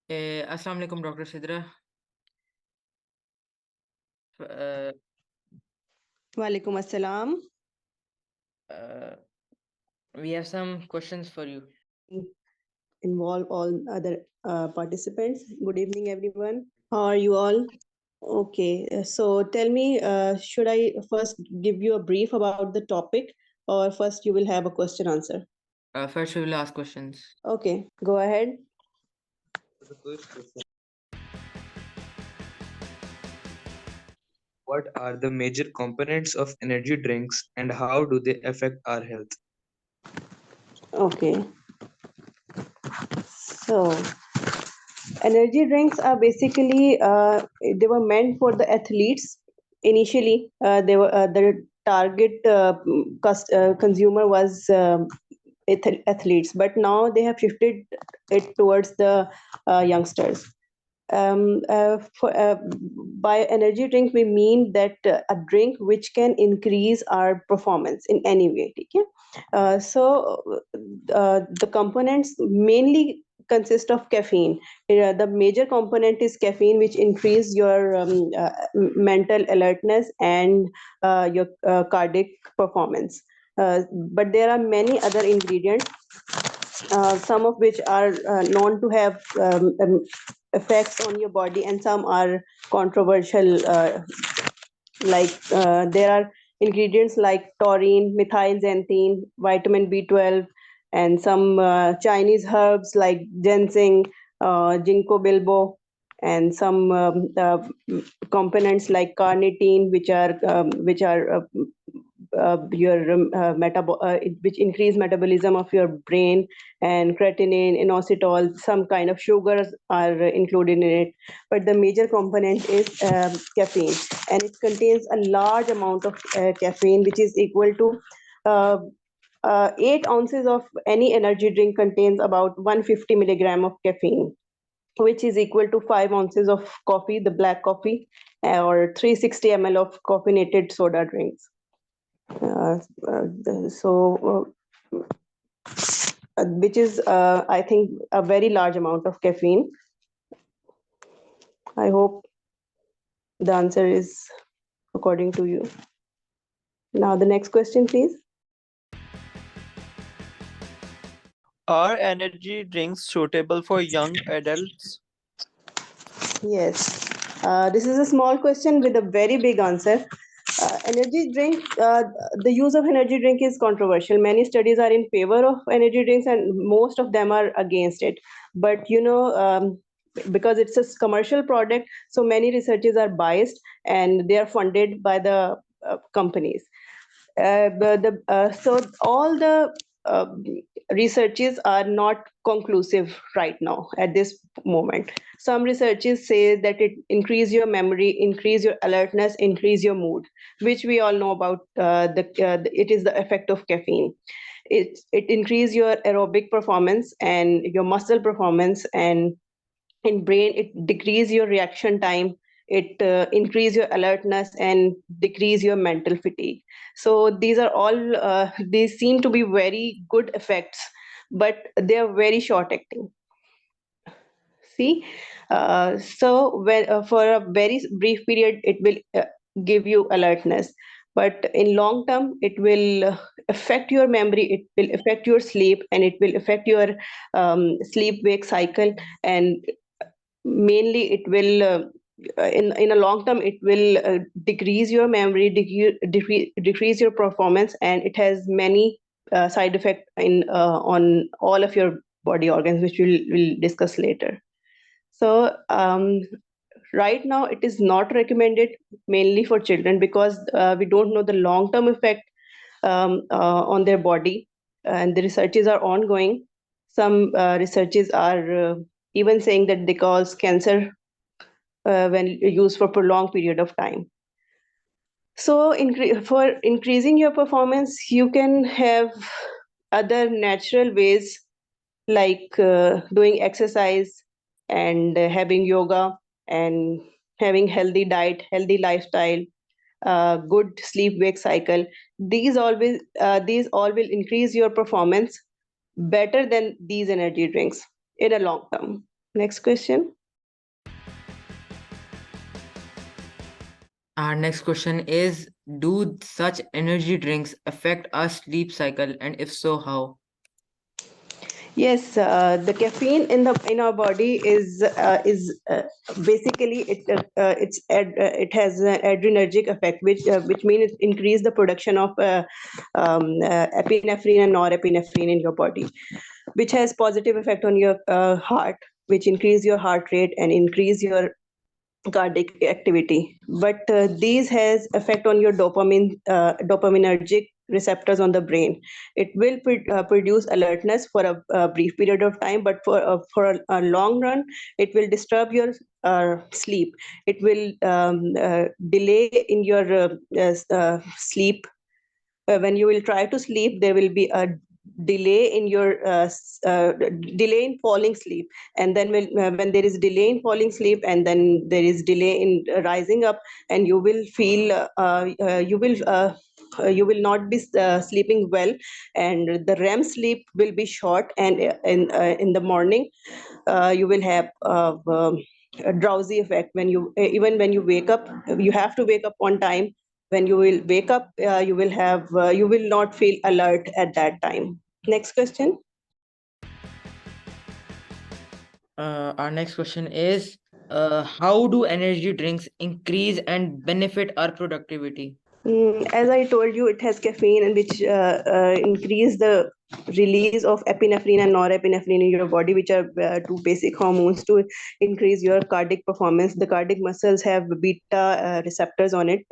Assalamu alaikum, Dr. Sidra. Uh, Walaikum assalam. uh, we have some questions for you. Involve all other participants. Good evening, everyone. How are you all? Okay, so tell me, should I first give you a brief about the topic, or first you will have a question answer? First, we will ask questions. Okay, go ahead. What are the major components of energy drinks and how do they affect our health? Okay, so energy drinks are basically they were meant for the athletes. Initially, they were the target consumer was athletes, but now they have shifted it towards the youngsters. By energy drink, we mean that a drink which can increase our performance in any way. Okay? The components mainly consist of caffeine. The major component is caffeine, which increase your mental alertness and your cardiac performance. But there are many other ingredients, some of which are known to have effects on your body, and some are controversial. There are ingredients like taurine, methylxanthine, vitamin B12, and some Chinese herbs like ginseng, ginkgo biloba, and some components like carnitine, which increase metabolism of your brain, and creatinine, inositol. Some kind of sugars are included in it, but the major component is caffeine, and it contains a large amount of caffeine, which is equal to 8 ounces of any energy drink contains about 150 milligram of caffeine, which is equal to 5 ounces of coffee, the black coffee, or 360 ml of caffeinated soda drinks. Uh, which is, I think, a very large amount of caffeine. I hope the answer is according to you. Now, the next question, please. Are energy drinks suitable for young adults? Yes. This is a small question with a very big answer. Energy drink, the use of energy drink is controversial. Many studies are in favor of energy drinks, and most of them are against it. But because it's a commercial product, so many researchers are biased, and they are funded by the companies. So all the uh, researches are not conclusive right now at this moment. Some researches say that it increase your memory, increase your alertness, increase your mood, which we all know about. It is the effect of caffeine. It increase your aerobic performance and your muscle performance, and in brain it decrease your reaction time. It increase your alertness and decrease your mental fatigue. So these are all these seem to be very good effects, but they are very short acting. See, for a very brief period it will give you alertness, but in long term it will affect your memory, it will affect your sleep, and it will affect your sleep wake cycle. And mainly it will in a long term it will decrease your memory, decrease your performance, and it has many side effects on all of your body organs, which we'll discuss later. So right now it is not recommended, mainly for children, because we don't know the long term effect on their body, and the researches are ongoing. Some researches are even saying that they cause cancer when used for prolonged period of time. So for increasing your performance, you can have other natural ways, like doing exercise, and having yoga, and having healthy diet, healthy lifestyle, good sleep wake cycle. These all will increase your performance better than these energy drinks in a long term. Next question. Our next question is, do such energy drinks affect our sleep cycle, and if so, how? Yes, the caffeine in our body is basically it has an adrenergic effect, which means it increase the production of epinephrine and norepinephrine in your body, which has positive effect on your heart, which increase your heart rate and increase your cardiac activity. But these has effect on your dopaminergic receptors on the brain. It will produce alertness for a brief period of time, but for a long run it will disturb your sleep. It will delay in your sleep. When you will try to sleep, there will be a delay in your delay in falling asleep, and then when there is delay in falling asleep, and then there is delay in rising up, and you will feel you will not be sleeping well, and the REM sleep will be short, and in the morning you will have a drowsy effect. When you even when you wake up, you have to wake up on time. When you will wake up, you will not feel alert at that time. Next question. Our next question is, how do energy drinks increase and benefit our productivity? As I told you, it has caffeine, and which increase the release of epinephrine and norepinephrine in your body, which are two basic hormones to increase your cardiac performance. The cardiac muscles have beta receptors on it.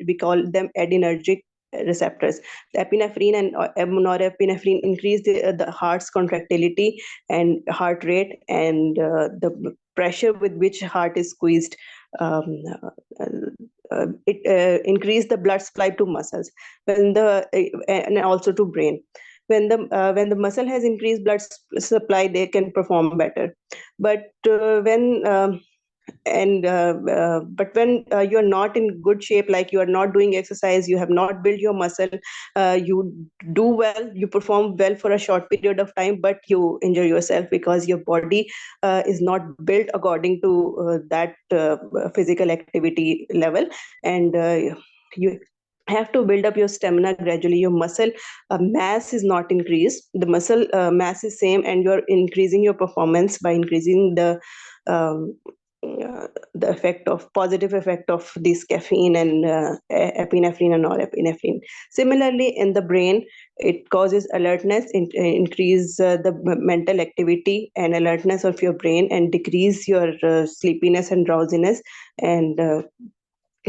We call them adrenergic receptors. The epinephrine and norepinephrine increase the heart's contractility and heart rate, and the pressure with which heart is squeezed. Um, it increase the blood supply to muscles when the and also to brain. When the muscle has increased blood supply, they can perform better. But when and but when you're not in good shape, like you are not doing exercise, you have not built your muscle, you do well, you perform well for a short period of time, but you injure yourself because your body is not built according to that physical activity level. And you have to build up your stamina gradually. Your muscle mass is not increased, the muscle mass is same, and you're increasing your performance by increasing um, the effect of positive effect of this caffeine and epinephrine and norepinephrine. Similarly, in the brain, it causes alertness, increase the mental activity and alertness of your brain, and decrease your sleepiness and drowsiness, and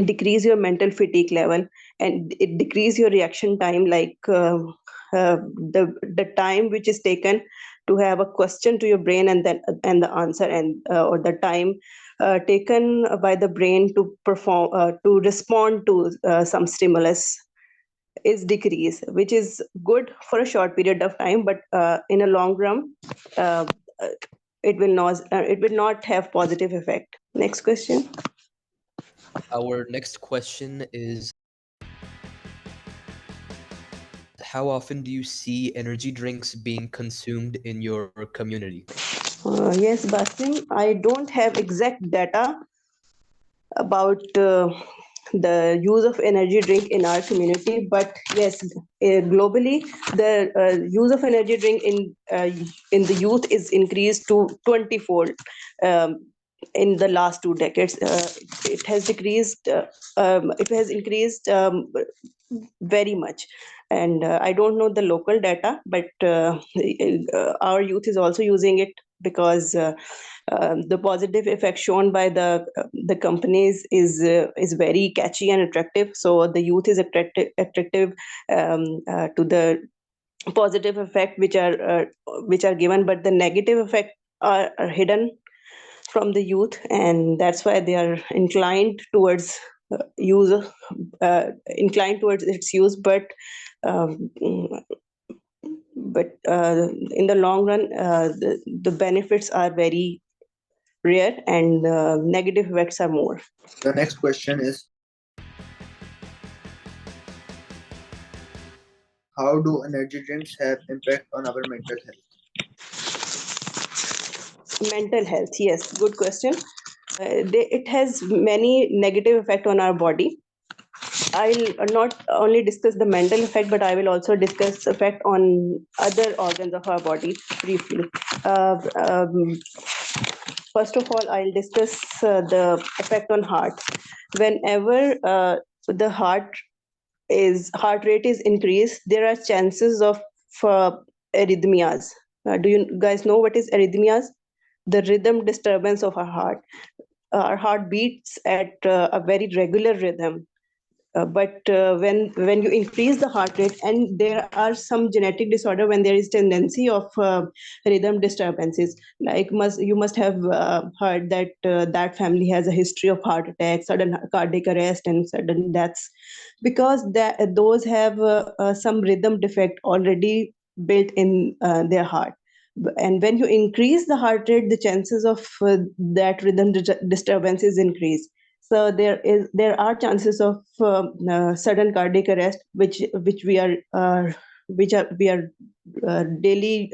decrease your mental fatigue level, and it decrease your reaction time, like the time which is taken to have a question to your brain, and then and the answer, and or the time taken by the brain to perform to respond to some stimulus is decreased, which is good for a short period of time, but in a long run uh, uh, it will not have positive effect. Next question. Our next question is, how often do you see energy drinks being consumed in your community? Yes, Basim, I don't have exact data about the use of energy drink in our community, but yes, globally, the use of energy drink in the youth is increased to 20-fold in the last 2 decades. It has decreased. It has increased very much, and I don't know the local data, but our youth is also using it because the positive effect shown by the companies is very catchy and attractive. So the youth is attractive to the positive effect which are given, but the negative effect are hidden from the youth, and that's why they are inclined towards use inclined towards its use. Um, but in the long run, the benefits are very rare, and negative effects are more. The next question is, how do energy drinks have impact on our mental health? Mental health, yes, good question. It has many negative effect on our body. I'll not only discuss the mental effect, but I will also discuss effect on other organs of our body briefly. Uh, um, First of all, I'll discuss the effect on heart. Whenever the heart rate is increased, there are chances of uh, arrhythmias. Do you guys know what is arrhythmias? The rhythm disturbance of our heart. Our heart beats at a very regular rhythm, but when you increase the heart rate, and there are some genetic disorder when there is tendency of rhythm disturbances, like you must have heard that that family has a history of heart attack, sudden cardiac arrest, and sudden deaths, because those have some rhythm defect already built in their heart. And when you increase the heart rate, the chances of that rhythm disturbances increase. So there are chances of sudden cardiac arrest, which we are daily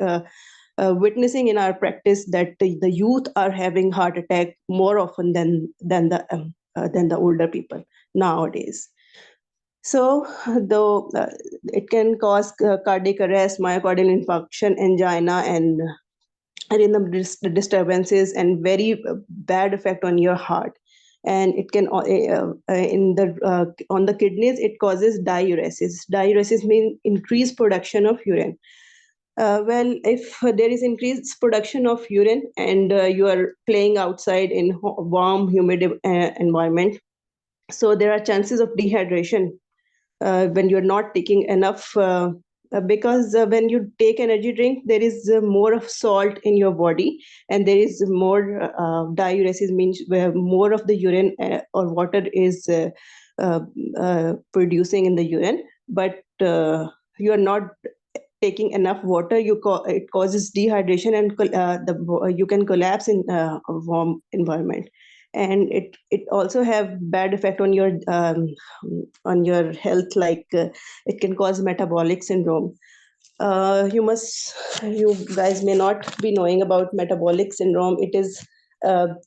witnessing in our practice, that the youth are having heart attack more often than the older people nowadays. So, though it can cause cardiac arrest, myocardial infarction, angina, and rhythm disturbances, and very bad effect on your heart. And it can in the on the kidneys, it causes diuresis. Diuresis means increased production of urine. Well, if there is increased production of urine, and you are playing outside in warm humid environment, so there are chances of dehydration when you're not taking enough, because when you take energy drink, there is more of salt in your body, and there is more diuresis, means where more of the urine or water is uh, producing in the urine, but you are not taking enough water. It causes dehydration, and you can collapse in a warm environment. And it also have bad effect on your health, like it can cause metabolic syndrome. You guys may not be knowing about metabolic syndrome. It is a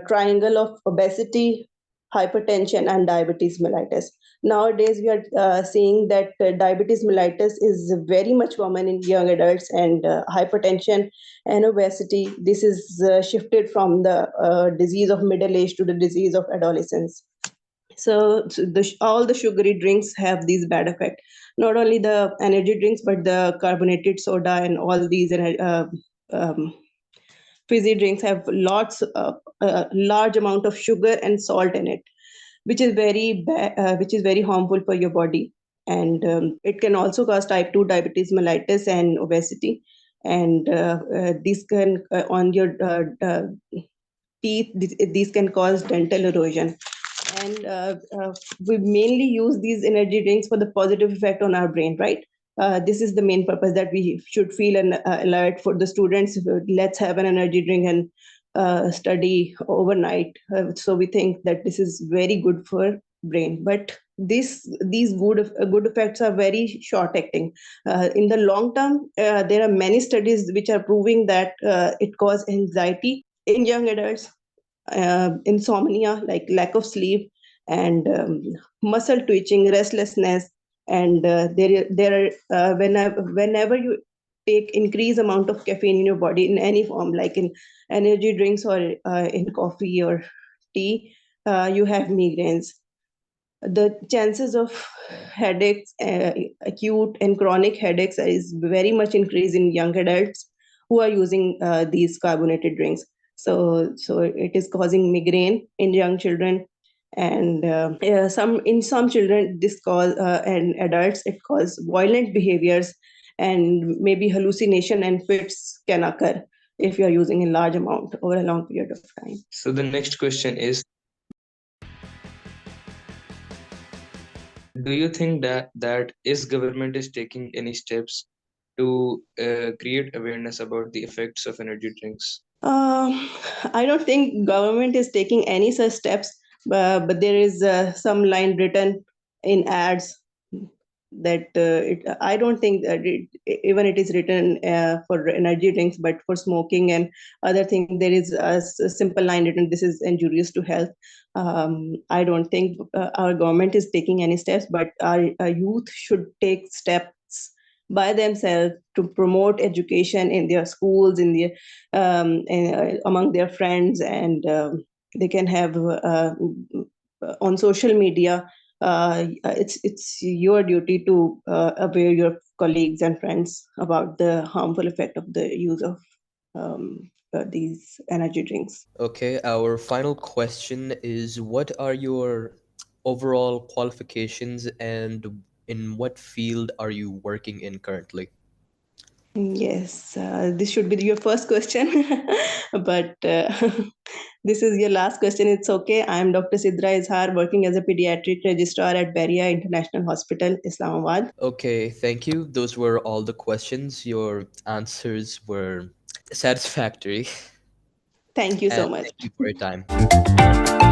triangle of obesity, hypertension, and diabetes mellitus. Nowadays, we are seeing that diabetes mellitus is very much common in young adults, and hypertension and obesity. This is shifted from the disease of middle age to the disease of adolescence. So all the sugary drinks have these bad effect. Not only the energy drinks, but the carbonated soda and all these um, fizzy drinks have lots of large amount of sugar and salt in it, which is which is very harmful for your body. And it can also cause type 2 diabetes mellitus and obesity. And these can on your teeth, these can cause dental erosion. And we mainly use these energy drinks for the positive effect on our brain, right? This is the main purpose, that we should feel an alert for the students. Let's have an energy drink and study overnight. So we think that this is very good for brain, but these good effects are very short acting. In the long term, there are many studies which are proving that it causes anxiety in young adults, insomnia, like lack of sleep, and muscle twitching, restlessness. And whenever you take increased amount of caffeine in your body in any form, like in energy drinks or in coffee or tea, you have migraines. The chances of headaches, acute and chronic headaches, is very much increased in young adults who are using these carbonated drinks. So it is causing migraine in young children, and some children this cause and adults, it cause violent behaviors, and maybe hallucination and fits can occur if you are using a large amount over a long period of time. So the next question is, do you think that is government is taking any steps to create awareness about the effects of energy drinks? I don't think government is taking any such steps, but there is some line written in ads that I don't think that even it is written for energy drinks, but for smoking and other things, there is a simple line written, this is injurious to health. I don't think our government is taking any steps, but our youth should take steps by themselves to promote education in their schools, in their among their friends, and they can have on social media. It's your duty to aware your colleagues and friends about the harmful effect of the use of these energy drinks. Okay, our final question is what are your overall qualifications and in what field are you working in currently? Yes, this should be your first question, but this is your last question. It's okay. I am Dr. Sidra Azhar, working as a pediatric registrar at Beria International Hospital, Islamabad. Okay, thank you. Those were all the questions. Your answers were satisfactory. Thank you And so much. thank you for your time.